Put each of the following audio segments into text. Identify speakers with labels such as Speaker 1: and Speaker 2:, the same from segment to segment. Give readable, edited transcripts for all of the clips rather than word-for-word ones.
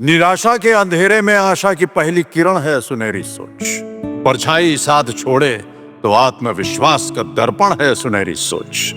Speaker 1: निराशा के अंधेरे में आशा की पहली किरण है सुनहरी सोच। परछाई साथ छोड़े तो आत्मविश्वास का दर्पण है सुनहरी सोच।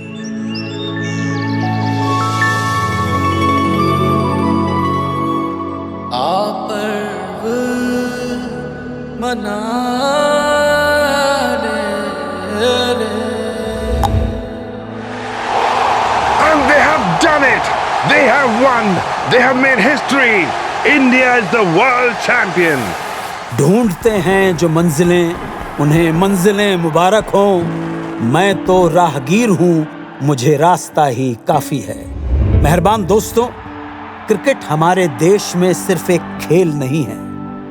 Speaker 2: And they have done it! They have won! They have made history! India is the world champion!
Speaker 3: ढूंढते हैं जो मंजिलें, उन्हें मंजिलें मुबारक हों। मैं तो राहगीर हूँ, मुझे रास्ता ही काफी है। मेहरबान दोस्तों, क्रिकेट हमारे देश में सिर्फ एक खेल नहीं है,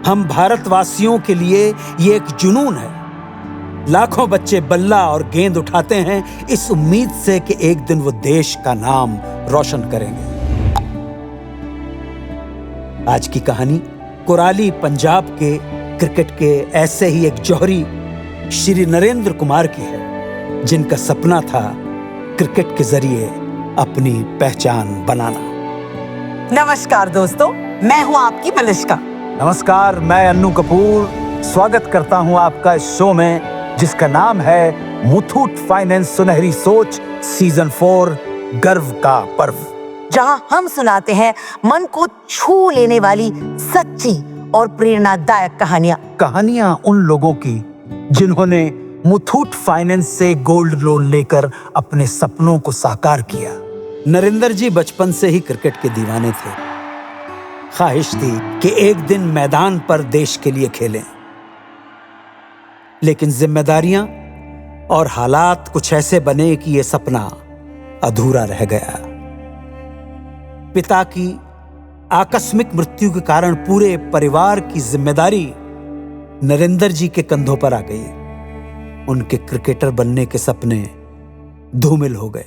Speaker 3: हम भारतवासियों के लिए ये एक जुनून है। लाखों बच्चे बल्ला और गेंद उठाते हैं इस उम्मीद से कि एक दिन वो देश का नाम रोशन करेंगे। आज की कहानी कुराली पंजाब के क्रिकेट के ऐसे ही एक जौहरी श्री नरेंद्र कुमार की है, जिनका सपना था क्रिकेट के जरिए अपनी पहचान बनाना।
Speaker 4: नमस्कार दोस्तों, मैं हूं आपकी मलिश्का।
Speaker 3: नमस्कार, मैं अन्नू कपूर स्वागत करता हूं आपका इस शो में, जिसका नाम है मुथूट फाइनेंस सुनहरी सोच सीजन 4 गर्व का पर्व,
Speaker 4: जहां हम सुनाते हैं मन को छू लेने वाली सच्ची और प्रेरणादायक कहानियां
Speaker 3: उन लोगों की जिन्होंने मुथूट फाइनेंस से गोल्ड लोन लेकर अपने सपनों को साकार किया। नरेंद्र जी बचपन से ही क्रिकेट के दीवाने थे। ख्वाहिश थी कि एक दिन मैदान पर देश के लिए खेलें, लेकिन जिम्मेदारियां और हालात कुछ ऐसे बने कि यह सपना अधूरा रह गया। पिता की आकस्मिक मृत्यु के कारण पूरे परिवार की जिम्मेदारी नरेंद्र जी के कंधों पर आ गई। उनके क्रिकेटर बनने के सपने धूमिल हो गए।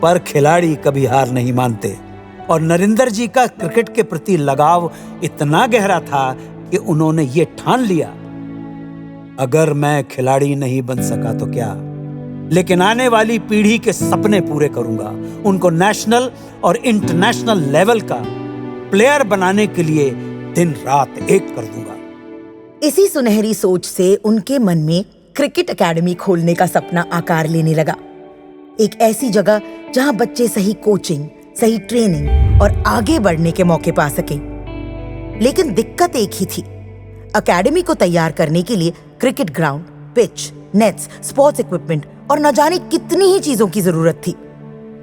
Speaker 3: पर खिलाड़ी कभी हार नहीं मानते और नरेंद्र जी का क्रिकेट के प्रति लगाव इतना गहरा था कि उन्होंने ये ठान लिया, अगर मैं खिलाड़ी नहीं बन सका तो क्या, लेकिन आने वाली पीढ़ी के सपने पूरे करूंगा। उनको नेशनल और इंटरनेशनल लेवल का प्लेयर बनाने के लिए दिन रात एक कर दूंगा।
Speaker 4: इसी सुनहरी सोच से उनके मन में क्रिकेट एकेडमी खोलने का सपना आकार लेने लगा। एक ऐसी जगह जहां बच्चे सही कोचिंग, सही ट्रेनिंग और आगे बढ़ने के मौके पा सके। लेकिन दिक्कत एक ही थी, एकेडमी को तैयार करने के लिए cricket ground, pitch, nets, sports equipment और न जाने कितनी ही चीजों की जरूरत थी।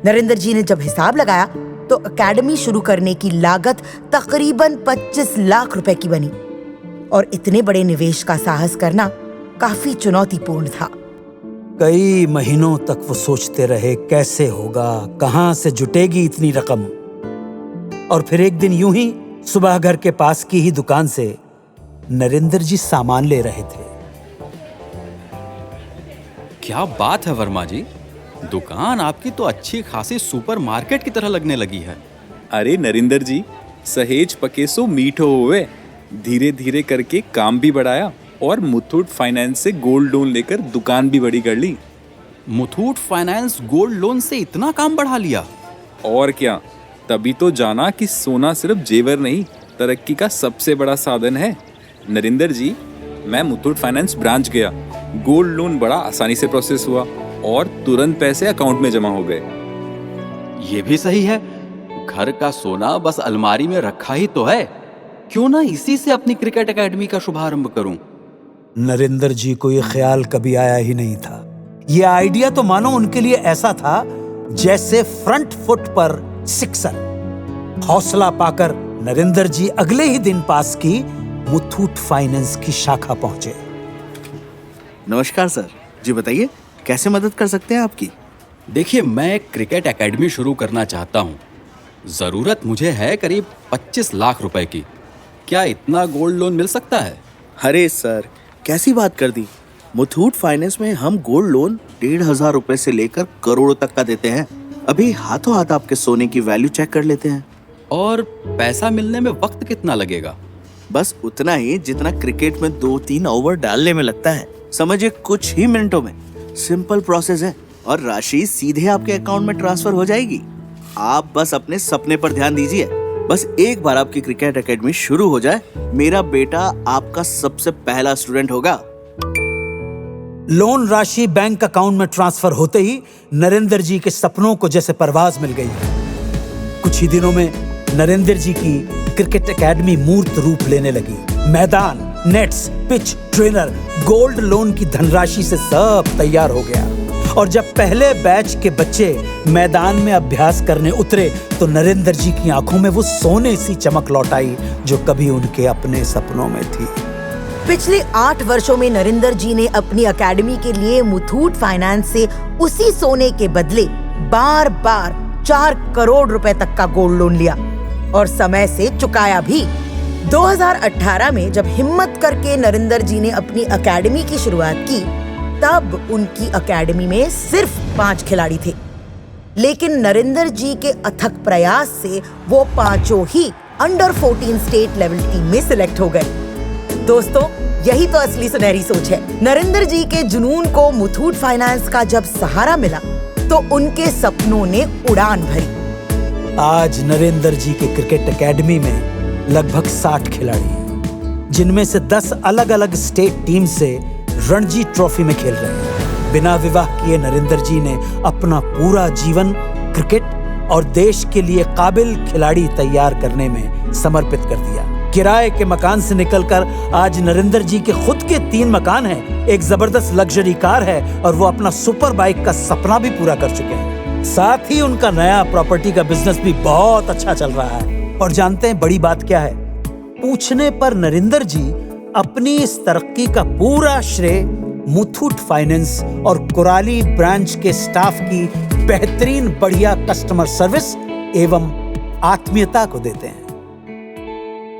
Speaker 4: नरेंद्र जी ने जब हिसाब लगाया तो एकेडमी शुरू करने की लागत तकरीबन 25 लाख रुपए की बनी, और इतने बड़े निवेश का साहस करना काफी चुनौतीपूर्ण था।
Speaker 3: कई महीनों तक वो सोचते रहे कैसे होगा, कहां से जुटेगी इतनी रकम। और फिर एक दिन यूं ही सुबह घर के पास की ही दुकान से नरेंद्र जी सामान ले रहे थे।
Speaker 5: क्या बात है वर्मा जी, दुकान आपकी तो अच्छी खासी सुपरमार्केट की तरह लगने लगी है।
Speaker 6: अरे नरेंद्र जी, सहेज पके सो मीठो हुए, धीरे धीरे करके काम भी बढ़ाया और मुथूट फाइनेंस से गोल्ड लोन लेकर दुकान भी बड़ी कर ली।
Speaker 5: मुथूट फाइनेंस गोल्ड लोन से इतना काम बढ़ा लिया?
Speaker 6: और क्या, तभी तो जाना कि सोना सिर्फ जेवर नहीं, तरक्की का सबसे बड़ा साधन है। नरेंद्र जी, मैं मुथूट फाइनेंस ब्रांच गया, गोल्ड लोन बड़ा आसानी से प्रोसेस हुआ और तुरंत पैसे अकाउंट में जमा हो गए।
Speaker 5: ये भी सही है, घर का सोना बस अलमारी में रखा ही तो है, क्यों ना इसी से अपनी क्रिकेट एकेडमी का शुभारंभ करूं।
Speaker 3: नरेंद्र जी को यह ख्याल कभी आया ही नहीं था। यह आइडिया तो मानो उनके लिए ऐसा था जैसे फ्रंट फुट पर सिक्सर। हौसला पाकर नरेंद्र जी अगले ही दिन पास की मुथूट फाइनेंस की शाखा पहुंचे।
Speaker 7: नमस्कार सर जी, बताइए कैसे मदद कर सकते हैं आपकी?
Speaker 5: देखिए, मैं क्रिकेट एकेडमी शुरू करना चाहता हूँ। जरूरत मुझे है करीब 25 लाख रुपए की। क्या इतना गोल्ड लोन मिल सकता है?
Speaker 7: अरे सर, कैसी बात कर दी। मुथूट फाइनेंस में हम गोल्ड लोन 1,500 रुपए से लेकर करोड़ों तक का देते हैं। अभी हाथों हाथ आपके सोने की वैल्यू चेक कर लेते हैं।
Speaker 5: और पैसा मिलने में वक्त कितना लगेगा?
Speaker 7: बस उतना ही जितना क्रिकेट में 2-3 ओवर डालने में लगता है। समझिए कुछ ही मिनटों में। सिंपल प्रोसेस है और राशि सीधे आपके अकाउंट में ट्रांसफर हो जाएगी। आप बस अपने सपने पर ध्यान दीजिए। बस एक बार आपकी क्रिकेट एकेडमी शुरू हो जाए, मेरा बेटा आपका सबसे पहला स्टूडेंट होगा।
Speaker 3: लोन राशि बैंक अकाउंट में ट्रांसफर होते ही नरेंद्र जी के सपनों को जैसे परवाज मिल गई। कुछ ही दिनों में नरेंद्र जी की क्रिकेट एकेडमी मूर्त रूप लेने लगी। मैदान, nets, pitch, trainer, gold loan की धनराशि से सब तैयार हो गया। और जब पहले बैच के बच्चे मैदान में अभ्यास करने उतरे तो नरेंद्र जी की आंखों में वो सोने सी चमक लौट आई जो कभी उनके अपने सपनों में थी।
Speaker 4: पिछले 8 वर्षों में नरेंद्र जी ने अपनी एकेडमी के लिए मुथूट फाइनेंस से उसी सोने के बदले बार बार 4 करोड़ रुपए तक का गोल्ड लोन लिया और समय से चुकाया भी। 2018 में जब हिम्मत करके नरेंद्र जी ने अपनी एकेडमी की शुरुआत की, तब उनकी एकेडमी में सिर्फ 5 खिलाड़ी थे। लेकिन नरेंद्र जी के अथक प्रयास से वो 5 ही अंडर 14 स्टेट लेवल टीम में सिलेक्ट हो गए। दोस्तों, यही तो असली सुनहरी सोच है। नरेंद्र जी के जुनून को मुथूट फाइनेंस का जब सहारा मिला तो उनके सपनों ने उड़ान भरी।
Speaker 3: आज नरेंद्र जी के क्रिकेट एकेडमी में लगभग 60 खिलाड़ी हैं, जिनमें से 10 अलग अलग स्टेट टीम से रणजी ट्रॉफी में खेल रहे हैं। बिना विवाह किए नरेंद्र जी ने अपना पूरा जीवन क्रिकेट और देश के लिए काबिल खिलाड़ी तैयार करने में समर्पित कर दिया। किराए के मकान से निकलकर आज नरेंद्र जी के खुद के 3 मकान हैं, एक जबरदस्त लग्जरी कार है और वो अपना सुपर बाइक का सपना भी पूरा कर चुके हैं। साथ ही उनका नया प्रॉपर्टी का बिजनेस भी बहुत अच्छा चल रहा है। और जानते हैं बड़ी बात क्या है? पूछने पर नरेंद्र जी अपनी इस तरक्की का पूरा श्रेय मुथूट फाइनेंस और कुराली ब्रांच के स्टाफ की बेहतरीन बढ़िया कस्टमर सर्विस एवं आत्मीयता को देते हैं।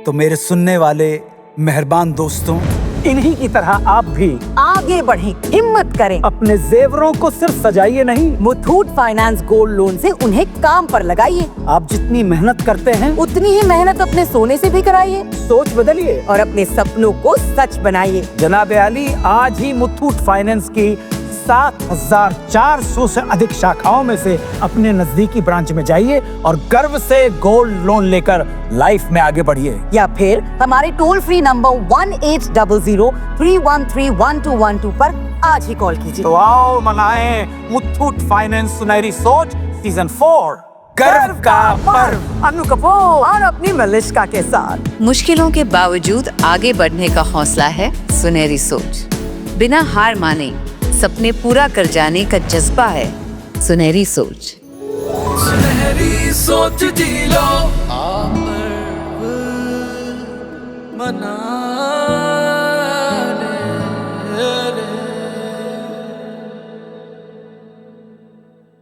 Speaker 3: तो मेरे सुनने वाले मेहरबान दोस्तों, इन्हीं की तरह आप भी
Speaker 4: आगे बढ़ें, हिम्मत करें।
Speaker 3: अपने जेवरों को सिर्फ सजाइए नहीं,
Speaker 4: मुथूट फाइनेंस गोल्ड लोन से उन्हें काम पर लगाइए।
Speaker 3: आप जितनी मेहनत करते हैं
Speaker 4: उतनी ही मेहनत अपने सोने से भी कराइए
Speaker 3: सोच बदलिए
Speaker 4: और अपने सपनों को सच बनाइए।
Speaker 3: जनाब आली, आज ही मुथूट फाइनेंस की 7,400 से अधिक शाखाओं में से अपने नजदीकी ब्रांच में जाइए और गर्व से गोल्ड लोन लेकर लाइफ में आगे बढ़िए।
Speaker 4: या फिर हमारे टोल फ्री नंबर 1800-313-1212 पर आज ही कॉल कीजिए।
Speaker 3: तो आओ मनाएं मुथूट फाइनेंस सुनहरी सोच सीजन 4 गर्व का पर्व।
Speaker 4: अनु कपूर और अपनी मलिश्का के साथ
Speaker 8: मुश्किलों के बावजूद आगे बढ़ने का हौसला है सुनहरी सोच। बिना हार माने सपने पूरा कर जाने का जज्बा है सुनहरी सोच।
Speaker 9: सुनहरी सोच जी लो, मना